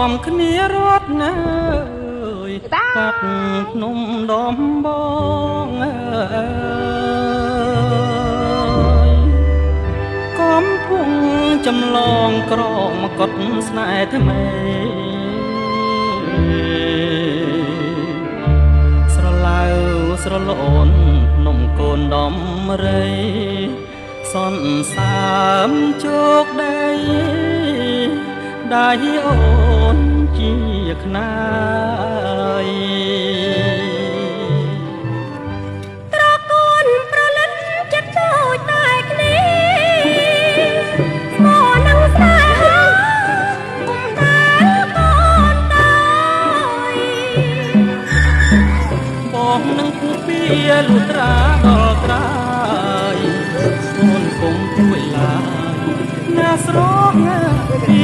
មគ្នារត់ណាយកាត់ភ្នំដំបងកំពុងចម្លងក្រមកត់ស្នេហ៍ថ្មីស្រឡៅស្រលូនភ្នំកូនដំរីសន្សាមជោគដីដៃអូនជាខ្នាយត្រកូនប្រលិតចិត្តដូចតែគ្នាមកនឹងស្នេហាគុំតែកូនតើយបងនឹងគូពីលុត្រាដល់ក្រោយអូនគង់ជួយឡាណាស្រងពី